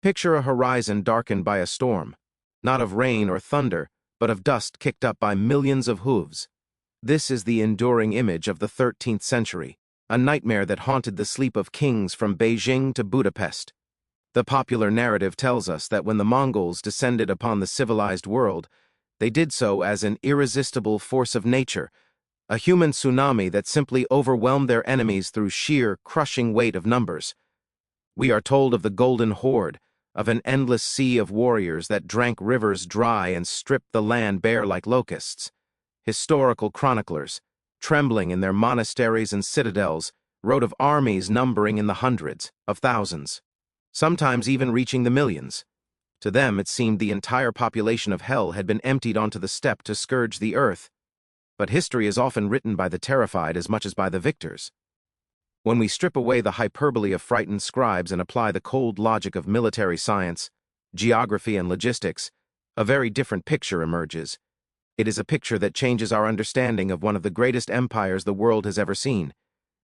Picture a horizon darkened by a storm, not of rain or thunder, but of dust kicked up by millions of hooves. This is the enduring image of the 13th century, a nightmare that haunted the sleep of kings from Beijing to Budapest. The popular narrative tells us that when the Mongols descended upon the civilized world, they did so as an irresistible force of nature, a human tsunami that simply overwhelmed their enemies through sheer, crushing weight of numbers. We are told of the Golden Horde, of an endless sea of warriors that drank rivers dry and stripped the land bare like locusts. Historical chroniclers, trembling in their monasteries and citadels, wrote of armies numbering in the hundreds of thousands, sometimes even reaching the millions. To them it seemed the entire population of hell had been emptied onto the steppe to scourge the earth. But history is often written by the terrified as much as by the victors. When we strip away the hyperbole of frightened scribes and apply the cold logic of military science, geography, and logistics, a very different picture emerges. It is a picture that changes our understanding of one of the greatest empires the world has ever seen.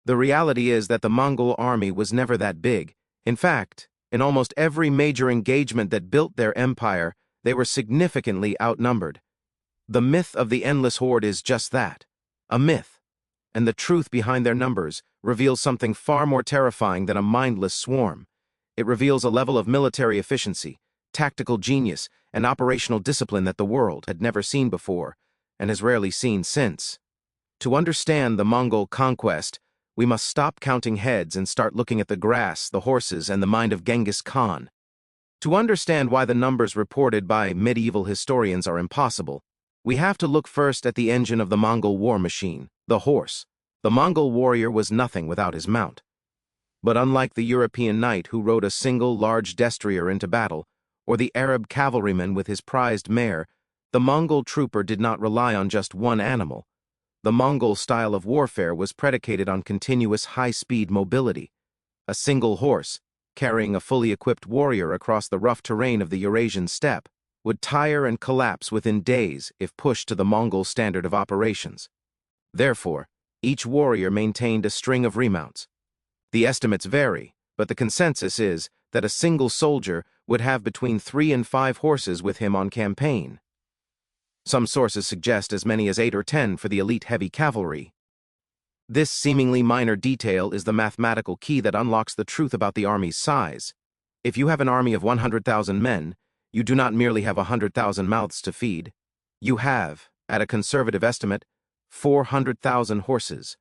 The reality is that the Mongol army was never that big. In fact, in almost every major engagement that built their empire, they were significantly outnumbered. The myth of the endless horde is just that, a myth. And the truth behind their numbers reveals something far more terrifying than a mindless swarm. It reveals a level of military efficiency, tactical genius, and operational discipline that the world had never seen before, and has rarely seen since. To understand the Mongol conquest, we must stop counting heads and start looking at the grass, the horses, and the mind of Genghis Khan. To understand why the numbers reported by medieval historians are impossible, we have to look first at the engine of the Mongol war machine, the horse. The Mongol warrior was nothing without his mount. But unlike the European knight who rode a single large destrier into battle, or the Arab cavalryman with his prized mare, the Mongol trooper did not rely on just one animal. The Mongol style of warfare was predicated on continuous high-speed mobility. A single horse, carrying a fully equipped warrior across the rough terrain of the Eurasian steppe, would tire and collapse within days if pushed to the Mongol standard of operations. Therefore, each warrior maintained a string of remounts. The estimates vary, but the consensus is that a single soldier would have between 3 and 5 horses with him on campaign. Some sources suggest as many as 8 or 10 for the elite heavy cavalry. This seemingly minor detail is the mathematical key that unlocks the truth about the army's size. If you have an army of 100,000 men, you do not merely have 100,000 mouths to feed. You have, at a conservative estimate, 400,000 horses.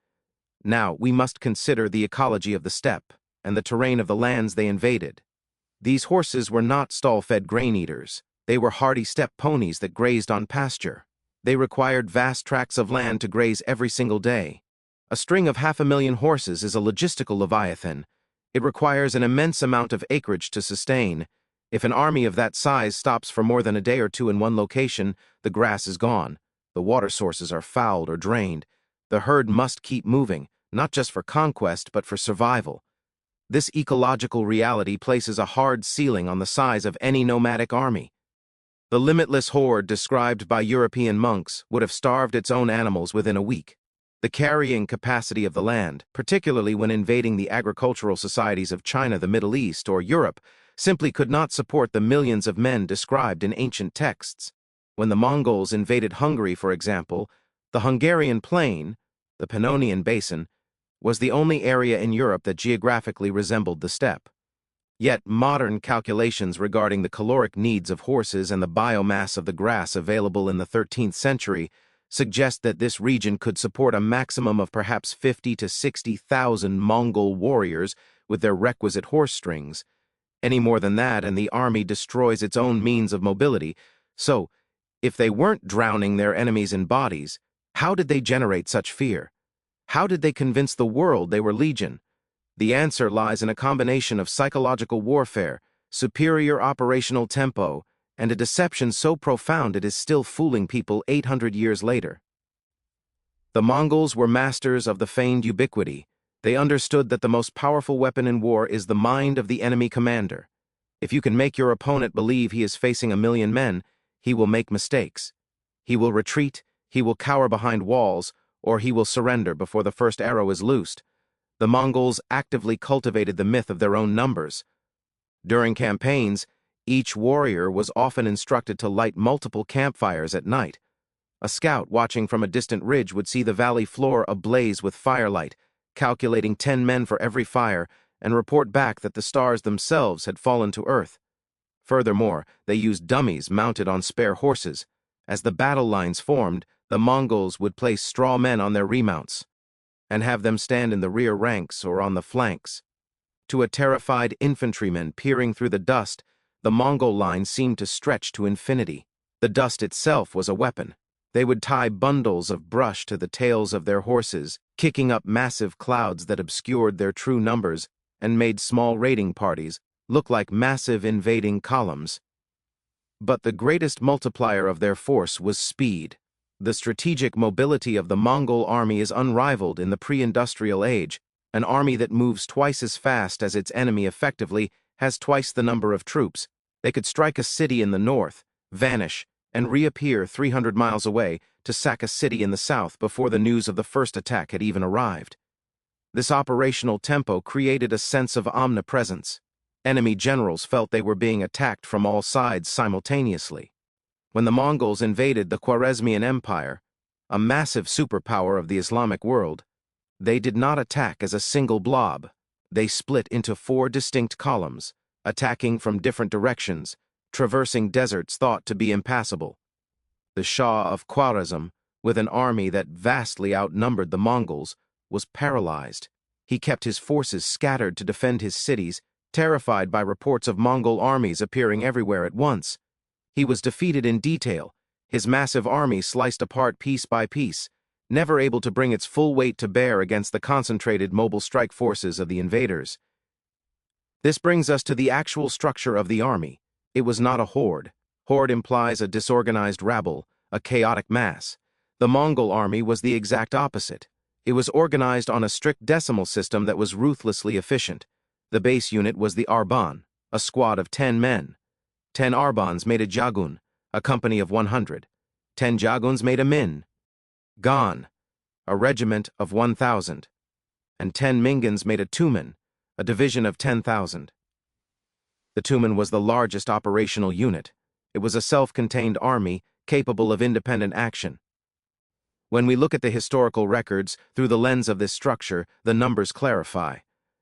Now, we must consider the ecology of the steppe and the terrain of the lands they invaded. These horses were not stall-fed grain-eaters. They were hardy steppe ponies that grazed on pasture. They required vast tracts of land to graze every single day. A string of 500,000 horses is a logistical leviathan. It requires an immense amount of acreage to sustain. If an army of that size stops for more than a day or two in one location, the grass is gone. The water sources are fouled or drained. The herd must keep moving, not just for conquest, but for survival. This ecological reality places a hard ceiling on the size of any nomadic army. The limitless horde described by European monks would have starved its own animals within a week. The carrying capacity of the land, particularly when invading the agricultural societies of China, the Middle East, or Europe, simply could not support the millions of men described in ancient texts. When the Mongols invaded Hungary, for example, the Hungarian plain, the Pannonian Basin, was the only area in Europe that geographically resembled the steppe. Yet modern calculations regarding the caloric needs of horses and the biomass of the grass available in the 13th century suggest that this region could support a maximum of perhaps 50 to 60,000 Mongol warriors with their requisite horse strings. Any more than that, and the army destroys its own means of mobility. So, if they weren't drowning their enemies in bodies, how did they generate such fear? How did they convince the world they were legion? The answer lies in a combination of psychological warfare, superior operational tempo, and a deception so profound it is still fooling people 800 years later. The Mongols were masters of the feigned ubiquity. They understood that the most powerful weapon in war is the mind of the enemy commander. If you can make your opponent believe he is facing 1,000,000 men, he will make mistakes. He will retreat, he will cower behind walls, or he will surrender before the first arrow is loosed. The Mongols actively cultivated the myth of their own numbers. During campaigns, each warrior was often instructed to light multiple campfires at night. A scout watching from a distant ridge would see the valley floor ablaze with firelight, calculating 10 men for every fire, and report back that the stars themselves had fallen to earth. Furthermore, they used dummies mounted on spare horses. As the battle lines formed, the Mongols would place straw men on their remounts and have them stand in the rear ranks or on the flanks. To a terrified infantryman peering through the dust, the Mongol line seemed to stretch to infinity. The dust itself was a weapon. They would tie bundles of brush to the tails of their horses, kicking up massive clouds that obscured their true numbers and made small raiding parties look like massive invading columns. But the greatest multiplier of their force was speed. The strategic mobility of the Mongol army is unrivaled in the pre-industrial age. An army that moves twice as fast as its enemy effectively has twice the number of troops. They could strike a city in the north, vanish, and reappear 300 miles away to sack a city in the south before the news of the first attack had even arrived. This operational tempo created a sense of omnipresence. Enemy generals felt they were being attacked from all sides simultaneously. When the Mongols invaded the Khwarezmian Empire, a massive superpower of the Islamic world, they did not attack as a single blob. They split into 4 distinct columns, attacking from different directions, traversing deserts thought to be impassable. The Shah of Khwarezm, with an army that vastly outnumbered the Mongols, was paralyzed. He kept his forces scattered to defend his cities, terrified by reports of Mongol armies appearing everywhere at once. He was defeated in detail, his massive army sliced apart piece by piece, never able to bring its full weight to bear against the concentrated mobile strike forces of the invaders. This brings us to the actual structure of the army. It was not a horde. Horde implies a disorganized rabble, a chaotic mass. The Mongol army was the exact opposite. It was organized on a strict decimal system that was ruthlessly efficient. The base unit was the Arban, a squad of 10 men. 10 Arbans made a Jagun, a company of 100. 10 Jaguns made a Min, Gan, a regiment of 1,000. And 10 Mingans made a Tumen, a division of 10,000. The Tumen was the largest operational unit. It was a self-contained army capable of independent action. When we look at the historical records through the lens of this structure, the numbers clarify.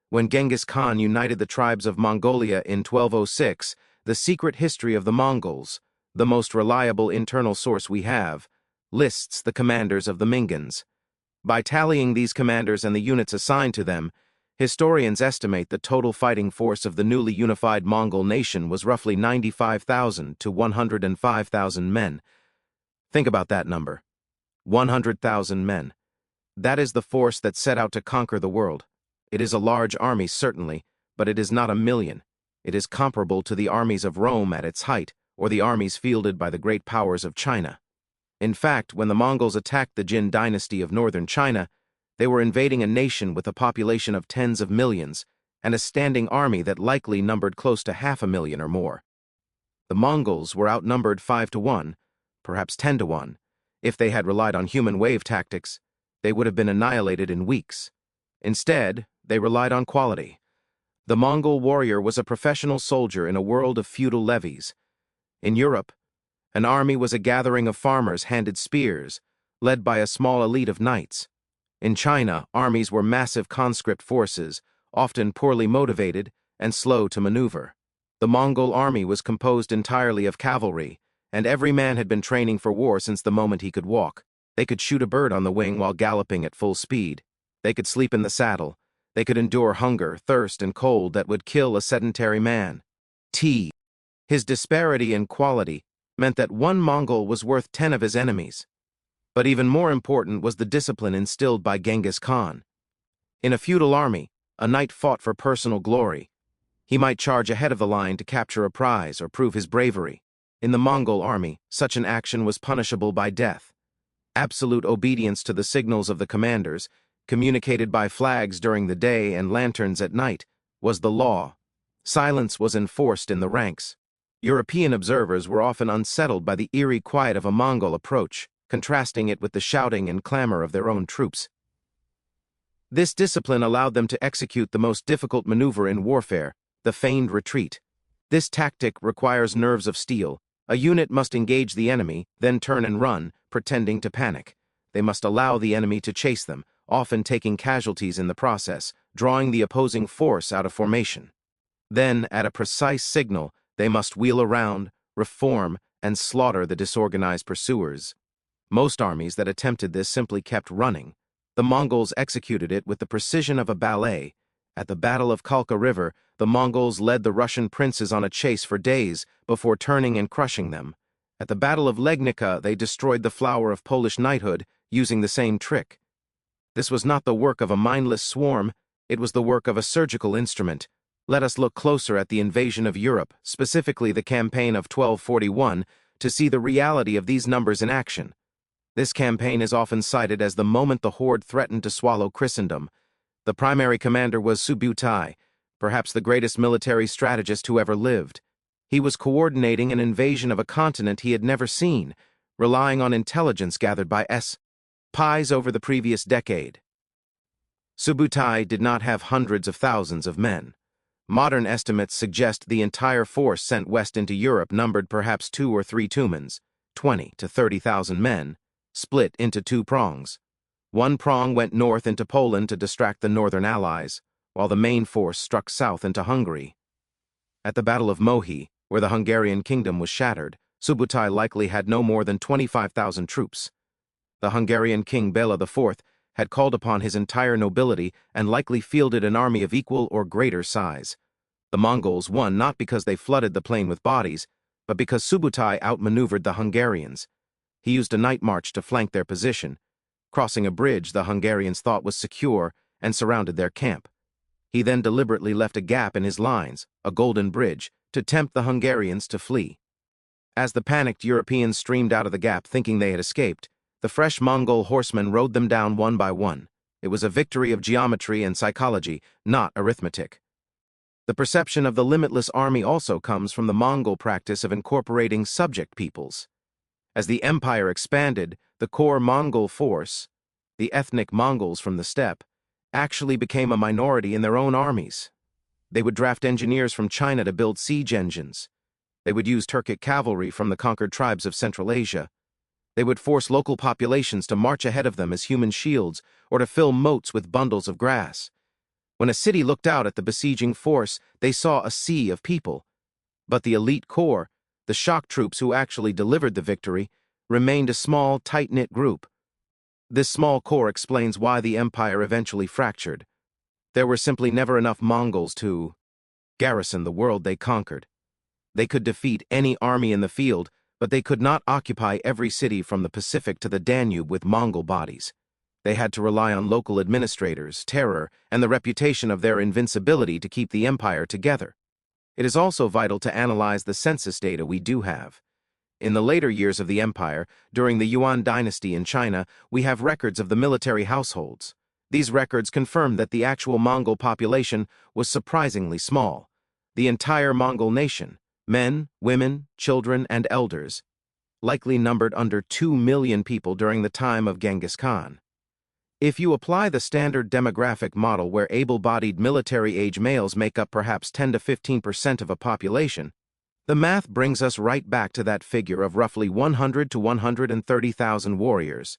When Genghis Khan united the tribes of Mongolia in 1206, the secret history of the Mongols, the most reliable internal source we have, lists the commanders of the Mingans. By tallying these commanders and the units assigned to them, historians estimate the total fighting force of the newly unified Mongol nation was roughly 95,000 to 105,000 men. Think about that number. 100,000 men. That is the force that set out to conquer the world. It is a large army, certainly, but it is not a million. It is comparable to the armies of Rome at its height, or the armies fielded by the great powers of China. In fact, when the Mongols attacked the Jin dynasty of northern China, they were invading a nation with a population of tens of millions and a standing army that likely numbered close to 500,000 or more. The Mongols were outnumbered 5 to 1, perhaps 10 to 1. If they had relied on human wave tactics, they would have been annihilated in weeks. Instead, they relied on quality. The Mongol warrior was a professional soldier in a world of feudal levies. In Europe, an army was a gathering of farmers handed spears, led by a small elite of knights. In China, armies were massive conscript forces, often poorly motivated and slow to maneuver. The Mongol army was composed entirely of cavalry, and every man had been training for war since the moment he could walk. They could shoot a bird on the wing while galloping at full speed. They could sleep in the saddle. They could endure hunger, thirst, and cold that would kill a sedentary man. His disparity in quality meant that one Mongol was worth 10 of his enemies. But even more important was the discipline instilled by Genghis Khan. In a feudal army, a knight fought for personal glory. He might charge ahead of the line to capture a prize or prove his bravery. In the Mongol army, such an action was punishable by death. Absolute obedience to the signals of the commanders, communicated by flags during the day and lanterns at night, was the law. Silence was enforced in the ranks. European observers were often unsettled by the eerie quiet of a Mongol approach, contrasting it with the shouting and clamor of their own troops. This discipline allowed them to execute the most difficult maneuver in warfare, the feigned retreat. This tactic requires nerves of steel. A unit must engage the enemy, then turn and run, pretending to panic. They must allow the enemy to chase them, often taking casualties in the process, drawing the opposing force out of formation. Then, at a precise signal, they must wheel around, reform, and slaughter the disorganized pursuers. Most armies that attempted this simply kept running. The Mongols executed it with the precision of a ballet. At the Battle of Kalka River, the Mongols led the Russian princes on a chase for days before turning and crushing them. At the Battle of Legnica, they destroyed the flower of Polish knighthood using the same trick. This was not the work of a mindless swarm, it was the work of a surgical instrument. Let us look closer at the invasion of Europe, specifically the campaign of 1241, to see the reality of these numbers in action. This campaign is often cited as the moment the horde threatened to swallow Christendom. The primary commander was Subutai, perhaps the greatest military strategist who ever lived. He was coordinating an invasion of a continent he had never seen, relying on intelligence gathered by spies over the previous decade. Subutai did not have hundreds of thousands of men. Modern estimates suggest the entire force sent west into Europe numbered perhaps 2 or 3 tumens, 20 to 30,000 men, split into 2 prongs. One prong went north into Poland to distract the northern allies, while the main force struck south into Hungary. At the Battle of Mohi, where the Hungarian kingdom was shattered, Subutai likely had no more than 25,000 troops. The Hungarian king Bela IV had called upon his entire nobility and likely fielded an army of equal or greater size. The Mongols won not because they flooded the plain with bodies, but because Subutai outmaneuvered the Hungarians. He used a night march to flank their position. Crossing a bridge the Hungarians thought was secure and surrounded their camp. He then deliberately left a gap in his lines, a golden bridge, to tempt the Hungarians to flee. As the panicked Europeans streamed out of the gap thinking they had escaped, the fresh Mongol horsemen rode them down one by one. It was a victory of geometry and psychology, not arithmetic. The perception of the limitless army also comes from the Mongol practice of incorporating subject peoples. As the empire expanded, the core Mongol force, the ethnic Mongols from the steppe, actually became a minority in their own armies. They would draft engineers from China to build siege engines. They would use Turkic cavalry from the conquered tribes of Central Asia. They would force local populations to march ahead of them as human shields or to fill moats with bundles of grass. When a city looked out at the besieging force, they saw a sea of people. But the elite corps, the shock troops who actually delivered the victory, remained a small, tight-knit group. This small corps explains why the empire eventually fractured. There were simply never enough Mongols to garrison the world they conquered. They could defeat any army in the field, but they could not occupy every city from the Pacific to the Danube with Mongol bodies. They had to rely on local administrators, terror, and the reputation of their invincibility to keep the empire together. It is also vital to analyze the census data we do have. In the later years of the empire, during the Yuan dynasty in China, we have records of the military households. These records confirm that the actual Mongol population was surprisingly small. The entire Mongol nation, men, women, children, and elders, likely numbered under 2 million people during the time of Genghis Khan. If you apply the standard demographic model where able-bodied military-age males make up perhaps 10 to 15% of a population, the math brings us right back to that figure of roughly 100 to 130,000 warriors.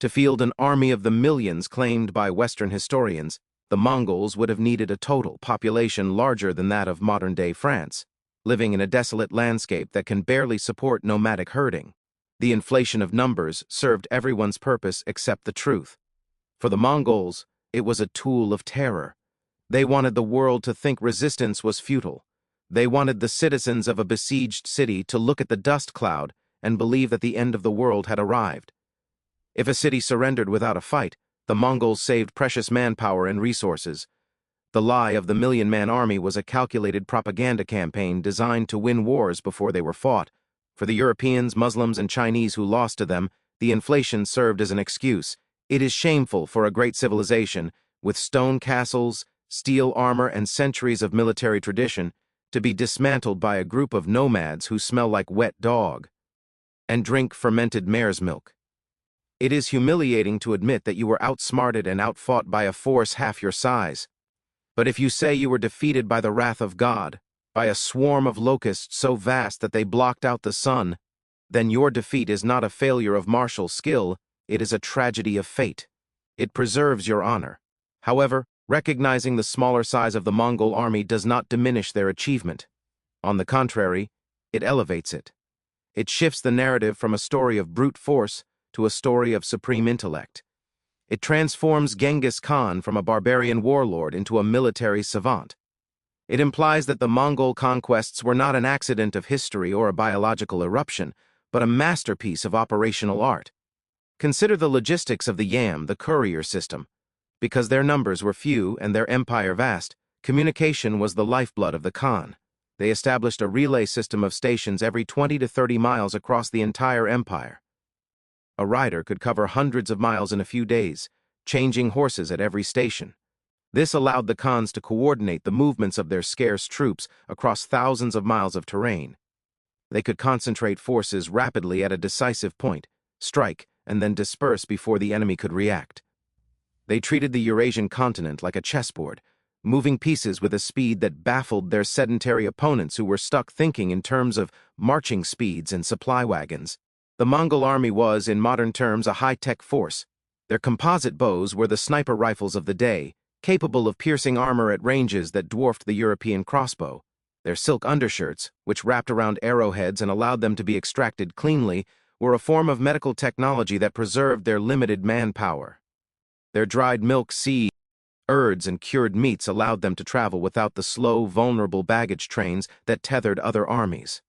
To field an army of the millions claimed by Western historians, the Mongols would have needed a total population larger than that of modern-day France, living in a desolate landscape that can barely support nomadic herding. The inflation of numbers served everyone's purpose except the truth. For the Mongols, it was a tool of terror. They wanted the world to think resistance was futile. They wanted the citizens of a besieged city to look at the dust cloud and believe that the end of the world had arrived. If a city surrendered without a fight, the Mongols saved precious manpower and resources. The lie of the million-man army was a calculated propaganda campaign designed to win wars before they were fought. For the Europeans, Muslims, and Chinese who lost to them, the inflation served as an excuse. It is shameful for a great civilization, with stone castles, steel armor, and centuries of military tradition, to be dismantled by a group of nomads who smell like wet dog and drink fermented mare's milk. It is humiliating to admit that you were outsmarted and outfought by a force half your size. But if you say you were defeated by the wrath of God, by a swarm of locusts so vast that they blocked out the sun, then your defeat is not a failure of martial skill, it is a tragedy of fate. It preserves your honor. However, recognizing the smaller size of the Mongol army does not diminish their achievement. On the contrary, it elevates it. It shifts the narrative from a story of brute force to a story of supreme intellect. It transforms Genghis Khan from a barbarian warlord into a military savant. It implies that the Mongol conquests were not an accident of history or a biological eruption, but a masterpiece of operational art. Consider the logistics of the YAM, the courier system. Because their numbers were few and their empire vast, communication was the lifeblood of the Khan. They established a relay system of stations every 20 to 30 miles across the entire empire. A rider could cover hundreds of miles in a few days, changing horses at every station. This allowed the Khans to coordinate the movements of their scarce troops across thousands of miles of terrain. They could concentrate forces rapidly at a decisive point, strike, and then disperse before the enemy could react. They treated the Eurasian continent like a chessboard, moving pieces with a speed that baffled their sedentary opponents who were stuck thinking in terms of marching speeds and supply wagons. The Mongol army was, in modern terms, a high-tech force. Their composite bows were the sniper rifles of the day, capable of piercing armor at ranges that dwarfed the European crossbow. Their silk undershirts, which wrapped around arrowheads and allowed them to be extracted cleanly, were a form of medical technology that preserved their limited manpower. Their dried milk, seeds, herbs, and cured meats allowed them to travel without the slow, vulnerable baggage trains that tethered other armies.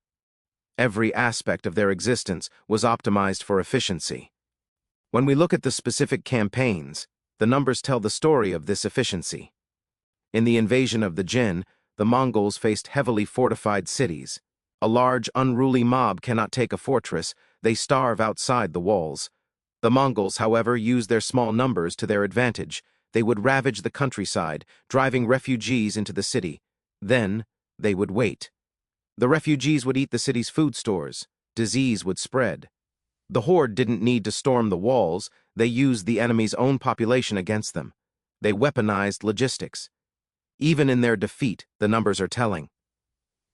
Every aspect of their existence was optimized for efficiency. When we look at the specific campaigns, the numbers tell the story of this efficiency. In the invasion of the Jin, the Mongols faced heavily fortified cities. A large, unruly mob cannot take a fortress, they starve outside the walls. The Mongols, however, used their small numbers to their advantage. They would ravage the countryside, driving refugees into the city. Then, they would wait. The refugees would eat the city's food stores. Disease would spread. The horde didn't need to storm the walls, they used the enemy's own population against them. They weaponized logistics. Even in their defeat, the numbers are telling.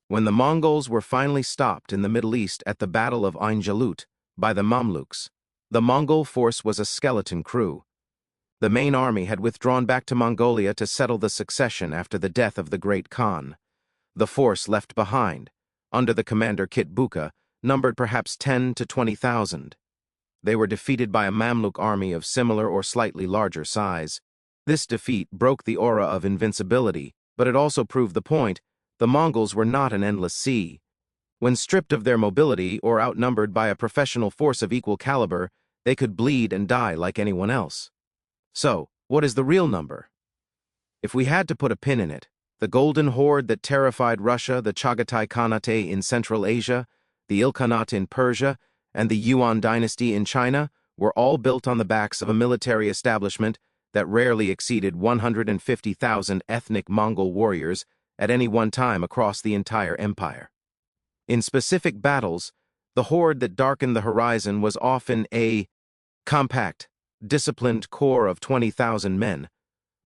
When the Mongols were finally stopped in the Middle East at the Battle of Ain Jalut by the Mamluks, the Mongol force was a skeleton crew. The main army had withdrawn back to Mongolia to settle the succession after the death of the great Khan. The force left behind, under the commander Kit Buka, numbered perhaps 10 to 20,000. They were defeated by a Mamluk army of similar or slightly larger size. This defeat broke the aura of invincibility, but it also proved the point: the Mongols were not an endless sea. When stripped of their mobility or outnumbered by a professional force of equal caliber, they could bleed and die like anyone else. So, what is the real number? If we had to put a pin in it, the Golden Horde that terrified Russia, the Chagatai Khanate in Central Asia, the Ilkhanate in Persia, and the Yuan dynasty in China were all built on the backs of a military establishment that rarely exceeded 150,000 ethnic Mongol warriors at any one time across the entire empire. In specific battles, the horde that darkened the horizon was often a compact, disciplined corps of 20,000 men,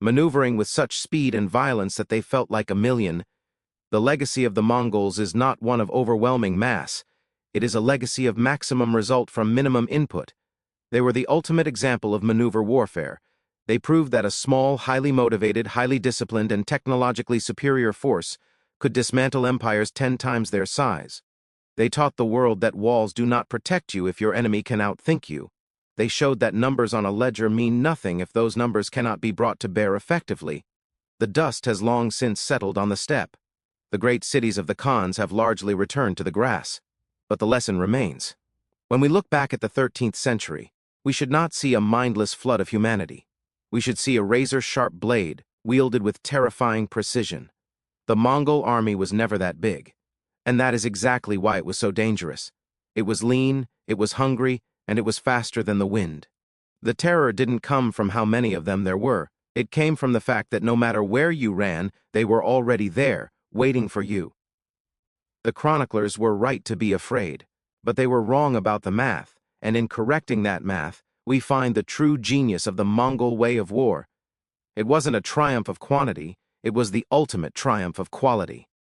maneuvering with such speed and violence that they felt like a million. The legacy of the Mongols is not one of overwhelming mass. It is a legacy of maximum result from minimum input. They were the ultimate example of maneuver warfare. They proved that a small, highly motivated, highly disciplined, and technologically superior force could dismantle empires 10 times their size. They taught the world that walls do not protect you if your enemy can outthink you. They showed that numbers on a ledger mean nothing if those numbers cannot be brought to bear effectively. The dust has long since settled on the steppe. The great cities of the Khans have largely returned to the grass. But the lesson remains. When we look back at the 13th century, we should not see a mindless flood of humanity. We should see a razor-sharp blade, wielded with terrifying precision. The Mongol army was never that big. And that is exactly why it was so dangerous. It was lean, it was hungry, and it was faster than the wind. The terror didn't come from how many of them there were. It came from the fact that no matter where you ran, they were already there, waiting for you. The chroniclers were right to be afraid, but they were wrong about the math, and in correcting that math, we find the true genius of the Mongol way of war. It wasn't a triumph of quantity, it was the ultimate triumph of quality.